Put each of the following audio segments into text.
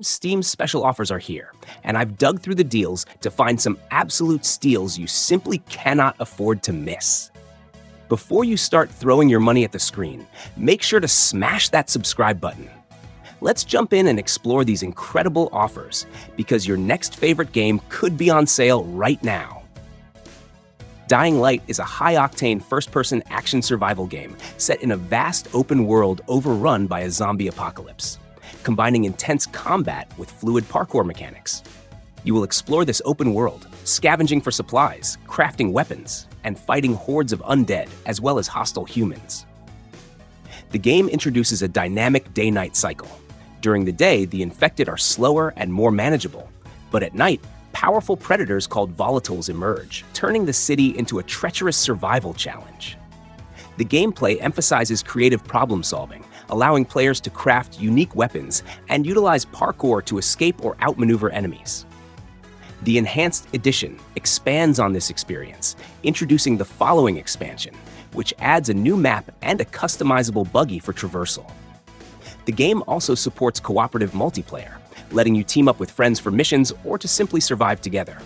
Steam's special offers are here, and I've dug through the deals to find some absolute steals you simply cannot afford to miss. Before you start throwing your money at the screen, make sure to smash that subscribe button. Let's jump in and explore these incredible offers, because your next favorite game could be on sale right now. Dying Light is a high-octane first-person action survival game set in a vast open world overrun by a zombie apocalypse, combining intense combat with fluid parkour mechanics. You will explore this open world, scavenging for supplies, crafting weapons, and fighting hordes of undead as well as hostile humans. The game introduces a dynamic day-night cycle. During the day, the infected are slower and more manageable, but at night, powerful predators called volatiles emerge, turning the city into a treacherous survival challenge. The gameplay emphasizes creative problem-solving, allowing players to craft unique weapons and utilize parkour to escape or outmaneuver enemies. The Enhanced Edition expands on this experience, introducing the following expansion, which adds a new map and a customizable buggy for traversal. The game also supports cooperative multiplayer, letting you team up with friends for missions or to simply survive together.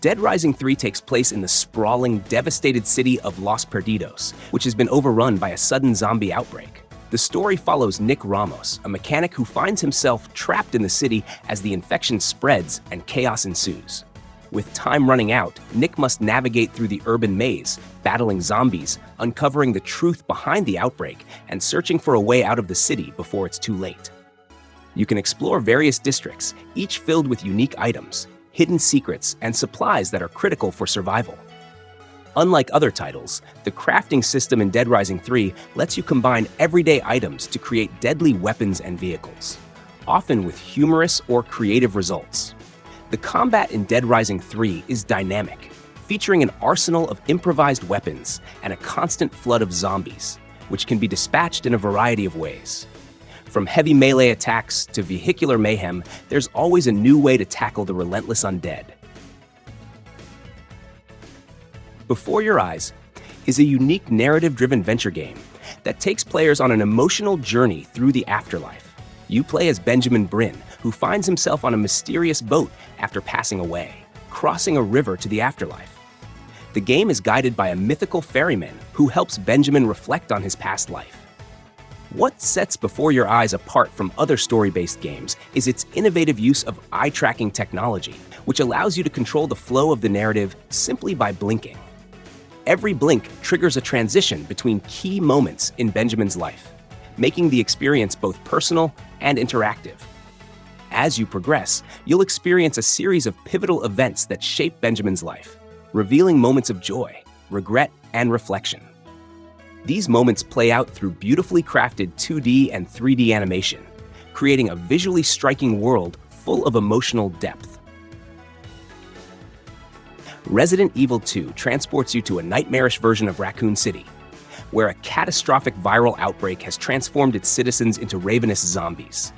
Dead Rising 3 takes place in the sprawling, devastated city of Los Perdidos, which has been overrun by a sudden zombie outbreak. The story follows Nick Ramos, a mechanic who finds himself trapped in the city as the infection spreads and chaos ensues. With time running out, Nick must navigate through the urban maze, battling zombies, uncovering the truth behind the outbreak, and searching for a way out of the city before it's too late. You can explore various districts, each filled with unique items, hidden secrets, and supplies that are critical for survival. Unlike other titles, the crafting system in Dead Rising 3 lets you combine everyday items to create deadly weapons and vehicles, often with humorous or creative results. The combat in Dead Rising 3 is dynamic, featuring an arsenal of improvised weapons and a constant flood of zombies, which can be dispatched in a variety of ways. From heavy melee attacks to vehicular mayhem, there's always a new way to tackle the relentless undead. Before Your Eyes is a unique narrative-driven venture game that takes players on an emotional journey through the afterlife. You play as Benjamin Bryn, who finds himself on a mysterious boat after passing away, crossing a river to the afterlife. The game is guided by a mythical ferryman who helps Benjamin reflect on his past life. What sets Before Your Eyes apart from other story-based games is its innovative use of eye-tracking technology, which allows you to control the flow of the narrative simply by blinking. Every blink triggers a transition between key moments in Benjamin's life, making the experience both personal and interactive. As you progress, you'll experience a series of pivotal events that shape Benjamin's life, revealing moments of joy, regret, and reflection. These moments play out through beautifully crafted 2D and 3D animation, creating a visually striking world full of emotional depth. Resident Evil 2 transports you to a nightmarish version of Raccoon City, where a catastrophic viral outbreak has transformed its citizens into ravenous zombies.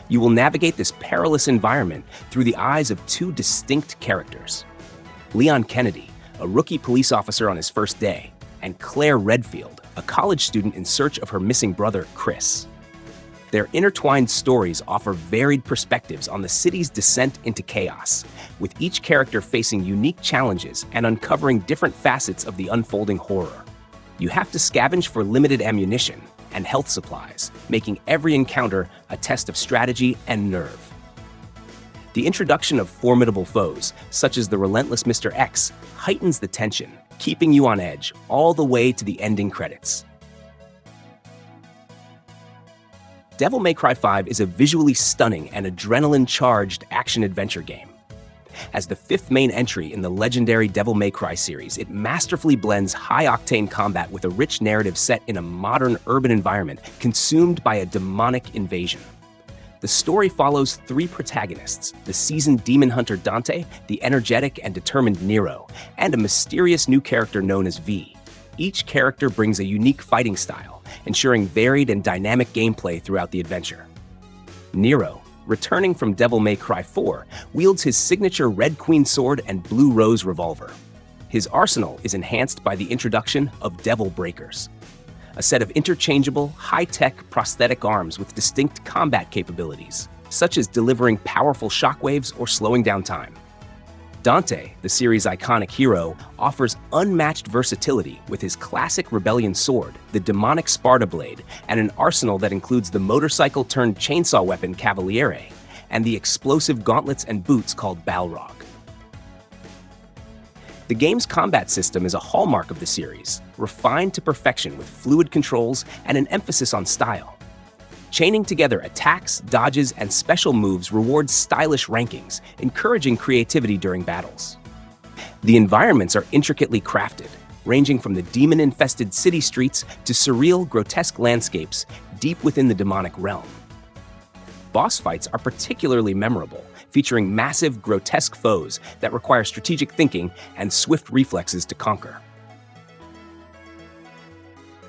You will navigate this perilous environment through the eyes of two distinct characters: Leon Kennedy, a rookie police officer on his first day, and Claire Redfield, a college student in search of her missing brother, Chris. Their intertwined stories offer varied perspectives on the city's descent into chaos, with each character facing unique challenges and uncovering different facets of the unfolding horror. You have to scavenge for limited ammunition and health supplies, making every encounter a test of strategy and nerve. The introduction of formidable foes, such as the relentless Mr. X, heightens the tension, keeping you on edge all the way to the ending credits. Devil May Cry 5 is a visually stunning and adrenaline-charged action-adventure game. As the fifth main entry in the legendary Devil May Cry series, it masterfully blends high-octane combat with a rich narrative set in a modern urban environment consumed by a demonic invasion. The story follows three protagonists: the seasoned demon hunter Dante, the energetic and determined Nero, and a mysterious new character known as V. Each character brings a unique fighting style, ensuring varied and dynamic gameplay throughout the adventure. Nero, returning from Devil May Cry 4, wields his signature Red Queen sword and Blue Rose revolver. His arsenal is enhanced by the introduction of Devil Breakers, a set of interchangeable, high-tech prosthetic arms with distinct combat capabilities, such as delivering powerful shockwaves or slowing down time. Dante, the series' iconic hero, offers unmatched versatility with his classic rebellion sword, the demonic Sparta blade, and an arsenal that includes the motorcycle-turned-chainsaw weapon Cavaliere, and the explosive gauntlets and boots called Balrog. The game's combat system is a hallmark of the series, refined to perfection with fluid controls and an emphasis on style. Chaining together attacks, dodges, and special moves rewards stylish rankings, encouraging creativity during battles. The environments are intricately crafted, ranging from the demon-infested city streets to surreal, grotesque landscapes deep within the demonic realm. Boss fights are particularly memorable, featuring massive, grotesque foes that require strategic thinking and swift reflexes to conquer.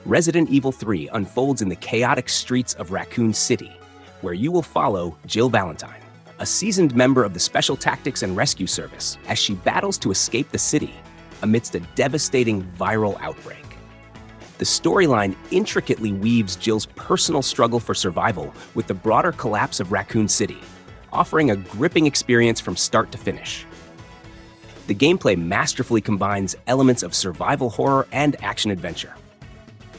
Resident Evil 3 unfolds in the chaotic streets of Raccoon City, where you will follow Jill Valentine, a seasoned member of the Special Tactics and Rescue Service, as she battles to escape the city amidst a devastating viral outbreak. The storyline intricately weaves Jill's personal struggle for survival with the broader collapse of Raccoon City, offering a gripping experience from start to finish. The gameplay masterfully combines elements of survival horror and action-adventure.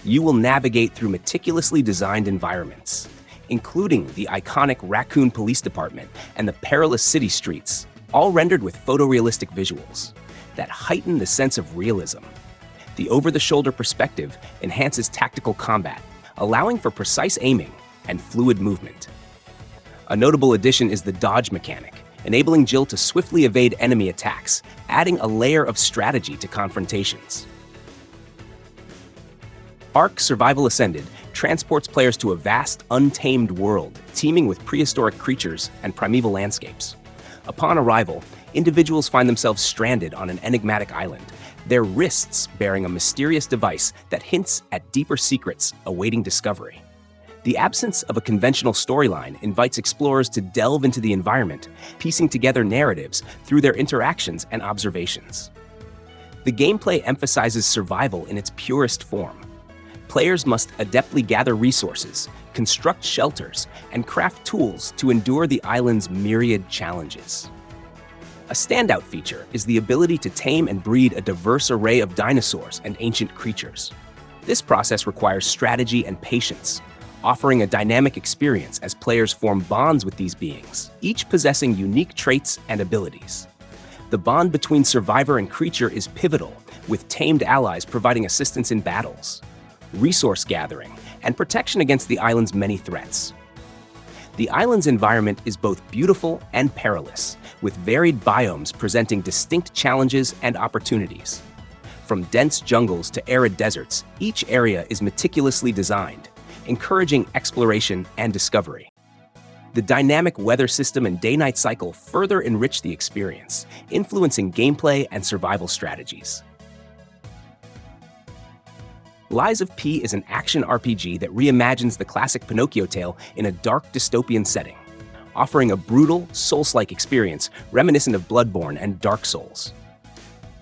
You will navigate through meticulously designed environments, including the iconic Raccoon Police Department and the perilous city streets, all rendered with photorealistic visuals that heighten the sense of realism. The over-the-shoulder perspective enhances tactical combat, allowing for precise aiming and fluid movement. A notable addition is the dodge mechanic, enabling Jill to swiftly evade enemy attacks, adding a layer of strategy to confrontations. Ark Survival Ascended transports players to a vast, untamed world, teeming with prehistoric creatures and primeval landscapes. Upon arrival, individuals find themselves stranded on an enigmatic island, their wrists bearing a mysterious device that hints at deeper secrets awaiting discovery. The absence of a conventional storyline invites explorers to delve into the environment, piecing together narratives through their interactions and observations. The gameplay emphasizes survival in its purest form. Players must adeptly gather resources, construct shelters, and craft tools to endure the island's myriad challenges. A standout feature is the ability to tame and breed a diverse array of dinosaurs and ancient creatures. This process requires strategy and patience, offering a dynamic experience as players form bonds with these beings, each possessing unique traits and abilities. The bond between survivor and creature is pivotal, with tamed allies providing assistance in battles, resource gathering, and protection against the island's many threats. The island's environment is both beautiful and perilous, with varied biomes presenting distinct challenges and opportunities. From dense jungles to arid deserts, each area is meticulously designed, encouraging exploration and discovery. The dynamic weather system and day-night cycle further enrich the experience, influencing gameplay and survival strategies. Lies of P is an action RPG that reimagines the classic Pinocchio tale in a dark dystopian setting, offering a brutal, Souls-like experience reminiscent of Bloodborne and Dark Souls.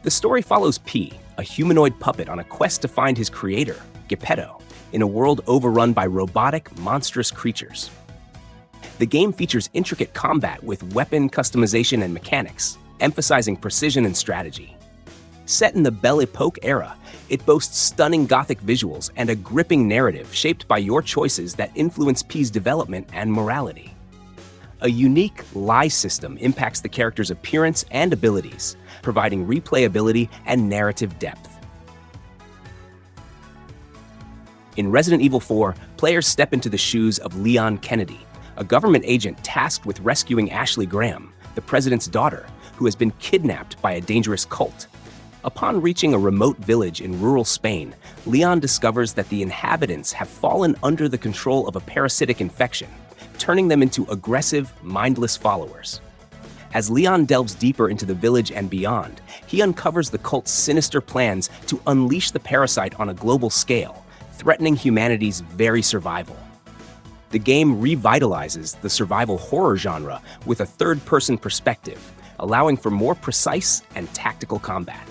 The story follows P, a humanoid puppet on a quest to find his creator, Geppetto, in a world overrun by robotic, monstrous creatures. The game features intricate combat with weapon customization and mechanics, emphasizing precision and strategy. Set in the Belle Epoque era, it boasts stunning Gothic visuals and a gripping narrative shaped by your choices that influence P's development and morality. A unique lie system impacts the character's appearance and abilities, providing replayability and narrative depth. In Resident Evil 4, players step into the shoes of Leon Kennedy, a government agent tasked with rescuing Ashley Graham, the president's daughter, who has been kidnapped by a dangerous cult. Upon reaching a remote village in rural Spain, Leon discovers that the inhabitants have fallen under the control of a parasitic infection, turning them into aggressive, mindless followers. As Leon delves deeper into the village and beyond, he uncovers the cult's sinister plans to unleash the parasite on a global scale, threatening humanity's very survival. The game revitalizes the survival horror genre with a third-person perspective, allowing for more precise and tactical combat.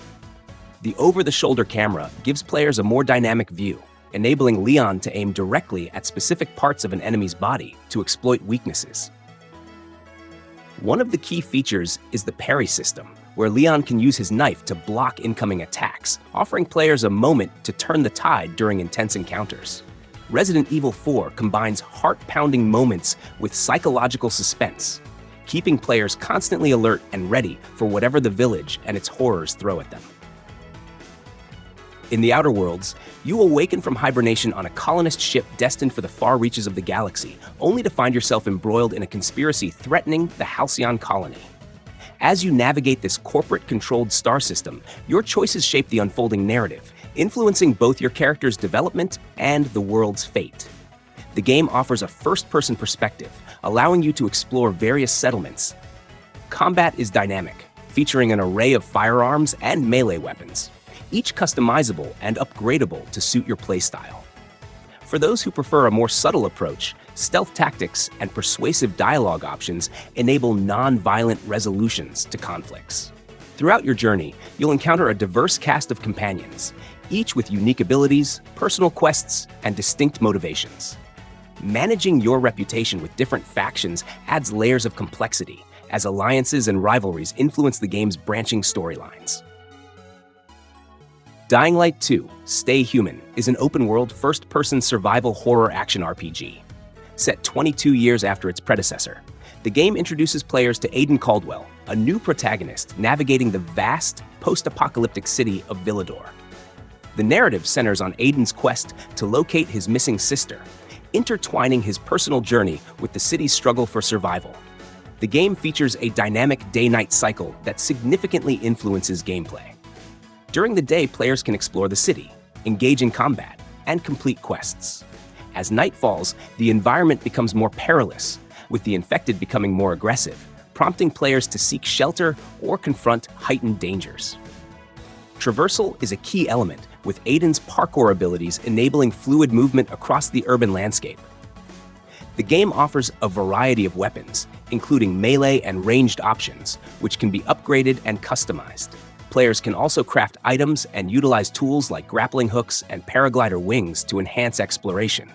The over-the-shoulder camera gives players a more dynamic view, enabling Leon to aim directly at specific parts of an enemy's body to exploit weaknesses. One of the key features is the parry system, where Leon can use his knife to block incoming attacks, offering players a moment to turn the tide during intense encounters. Resident Evil 4 combines heart-pounding moments with psychological suspense, keeping players constantly alert and ready for whatever the village and its horrors throw at them. In the Outer Worlds, you awaken from hibernation on a colonist ship destined for the far reaches of the galaxy, only to find yourself embroiled in a conspiracy threatening the Halcyon colony. As you navigate this corporate-controlled star system, your choices shape the unfolding narrative, influencing both your character's development and the world's fate. The game offers a first-person perspective, allowing you to explore various settlements. Combat is dynamic, featuring an array of firearms and melee weapons, each customizable and upgradable to suit your playstyle. For those who prefer a more subtle approach, stealth tactics and persuasive dialogue options enable non-violent resolutions to conflicts. Throughout your journey, you'll encounter a diverse cast of companions, each with unique abilities, personal quests, and distinct motivations. Managing your reputation with different factions adds layers of complexity, as alliances and rivalries influence the game's branching storylines. Dying Light 2: Stay Human is an open-world, first-person survival horror action RPG. Set 22 years after its predecessor, the game introduces players to Aiden Caldwell, a new protagonist navigating the vast, post-apocalyptic city of Villador. The narrative centers on Aiden's quest to locate his missing sister, intertwining his personal journey with the city's struggle for survival. The game features a dynamic day-night cycle that significantly influences gameplay. During the day, players can explore the city, engage in combat, and complete quests. As night falls, the environment becomes more perilous, with the infected becoming more aggressive, prompting players to seek shelter or confront heightened dangers. Traversal is a key element, with Aiden's parkour abilities enabling fluid movement across the urban landscape. The game offers a variety of weapons, including melee and ranged options, which can be upgraded and customized. Players can also craft items and utilize tools like grappling hooks and paraglider wings to enhance exploration.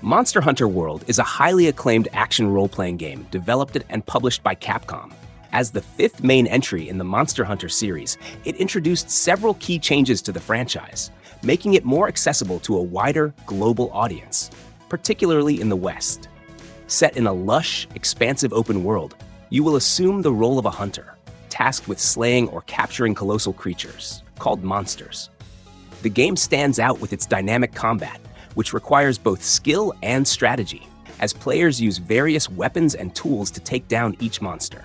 Monster Hunter World is a highly acclaimed action role-playing game developed and published by Capcom. As the fifth main entry in the Monster Hunter series, it introduced several key changes to the franchise, making it more accessible to a wider, global audience, particularly in the West. Set in a lush, expansive open world, you will assume the role of a hunter, tasked with slaying or capturing colossal creatures, called monsters. The game stands out with its dynamic combat, which requires both skill and strategy, as players use various weapons and tools to take down each monster.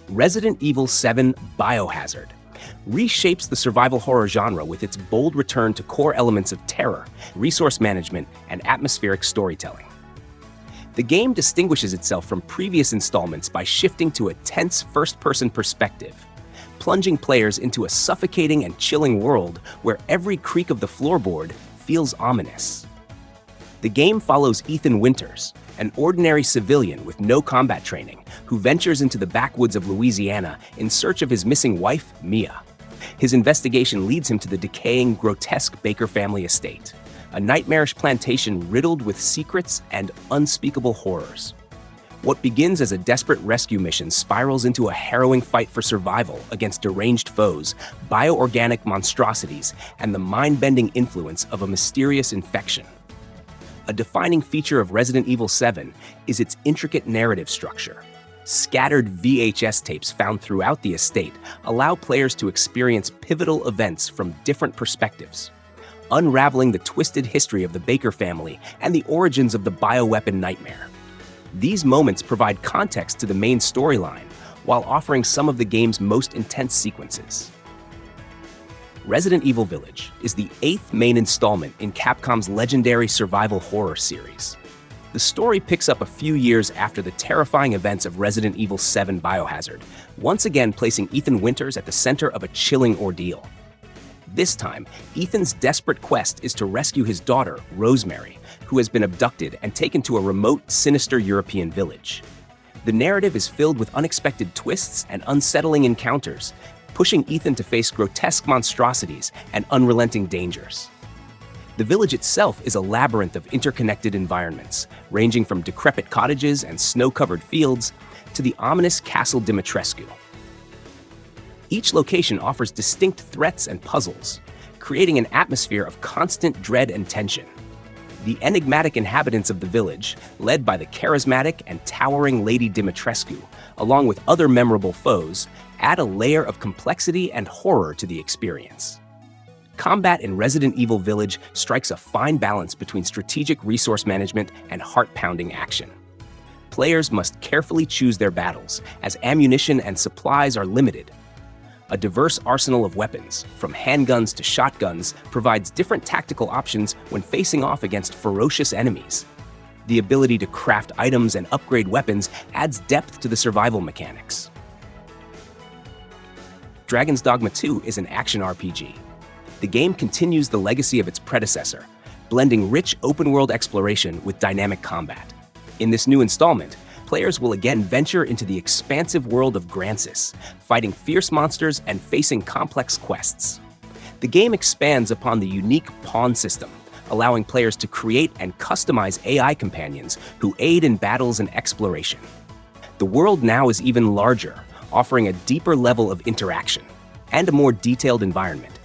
Resident Evil 7: Biohazard reshapes the survival horror genre with its bold return to core elements of terror, resource management, and atmospheric storytelling. The game distinguishes itself from previous installments by shifting to a tense first-person perspective, plunging players into a suffocating and chilling world where every creak of the floorboard feels ominous. The game follows Ethan Winters, an ordinary civilian with no combat training, who ventures into the backwoods of Louisiana in search of his missing wife, Mia. His investigation leads him to the decaying, grotesque Baker family estate, a nightmarish plantation riddled with secrets and unspeakable horrors. What begins as a desperate rescue mission spirals into a harrowing fight for survival against deranged foes, bioorganic monstrosities, and the mind-bending influence of a mysterious infection. A defining feature of Resident Evil 7 is its intricate narrative structure. Scattered VHS tapes found throughout the estate allow players to experience pivotal events from different perspectives, unraveling the twisted history of the Baker family and the origins of the bioweapon nightmare. These moments provide context to the main storyline, while offering some of the game's most intense sequences. Resident Evil Village is the 8th main installment in Capcom's legendary survival horror series. The story picks up a few years after the terrifying events of Resident Evil 7: Biohazard, once again placing Ethan Winters at the center of a chilling ordeal. This time, Ethan's desperate quest is to rescue his daughter, Rosemary, who has been abducted and taken to a remote, sinister European village. The narrative is filled with unexpected twists and unsettling encounters, pushing Ethan to face grotesque monstrosities and unrelenting dangers. The village itself is a labyrinth of interconnected environments, ranging from decrepit cottages and snow-covered fields to the ominous Castle Dimitrescu. Each location offers distinct threats and puzzles, creating an atmosphere of constant dread and tension. The enigmatic inhabitants of the village, led by the charismatic and towering Lady Dimitrescu, along with other memorable foes, add a layer of complexity and horror to the experience. Combat in Resident Evil Village strikes a fine balance between strategic resource management and heart-pounding action. Players must carefully choose their battles, as ammunition and supplies are limited. A diverse arsenal of weapons, from handguns to shotguns, provides different tactical options when facing off against ferocious enemies. The ability to craft items and upgrade weapons adds depth to the survival mechanics. Dragon's Dogma 2 is an action RPG. The game continues the legacy of its predecessor, blending rich open-world exploration with dynamic combat. In this new installment, players will again venture into the expansive world of Grancis, fighting fierce monsters and facing complex quests. The game expands upon the unique pawn system, allowing players to create and customize AI companions who aid in battles and exploration. The world now is even larger, offering a deeper level of interaction and a more detailed environment.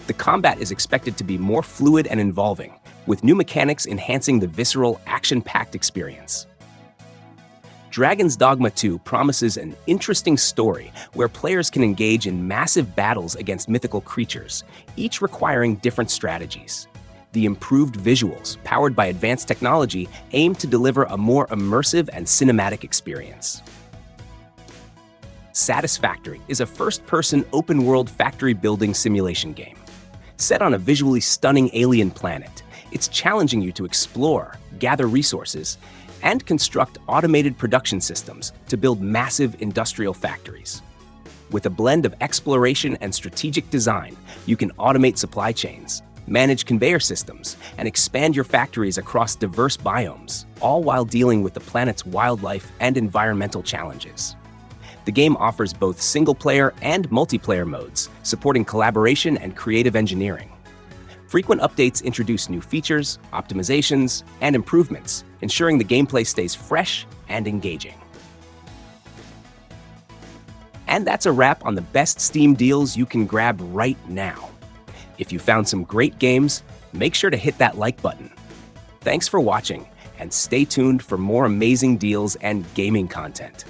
The combat is expected to be more fluid and involving, with new mechanics enhancing the visceral, action-packed experience. Dragon's Dogma 2 promises an interesting story where players can engage in massive battles against mythical creatures, each requiring different strategies. The improved visuals, powered by advanced technology, aim to deliver a more immersive and cinematic experience. Satisfactory is a first-person open-world factory-building simulation game. Set on a visually stunning alien planet, it's challenging you to explore, gather resources, and construct automated production systems to build massive industrial factories. With a blend of exploration and strategic design, you can automate supply chains, manage conveyor systems, and expand your factories across diverse biomes, all while dealing with the planet's wildlife and environmental challenges. The game offers both single-player and multiplayer modes, supporting collaboration and creative engineering. Frequent updates introduce new features, optimizations, and improvements, ensuring the gameplay stays fresh and engaging. And that's a wrap on the best Steam deals you can grab right now. If you found some great games, make sure to hit that like button. Thanks for watching, and stay tuned for more amazing deals and gaming content.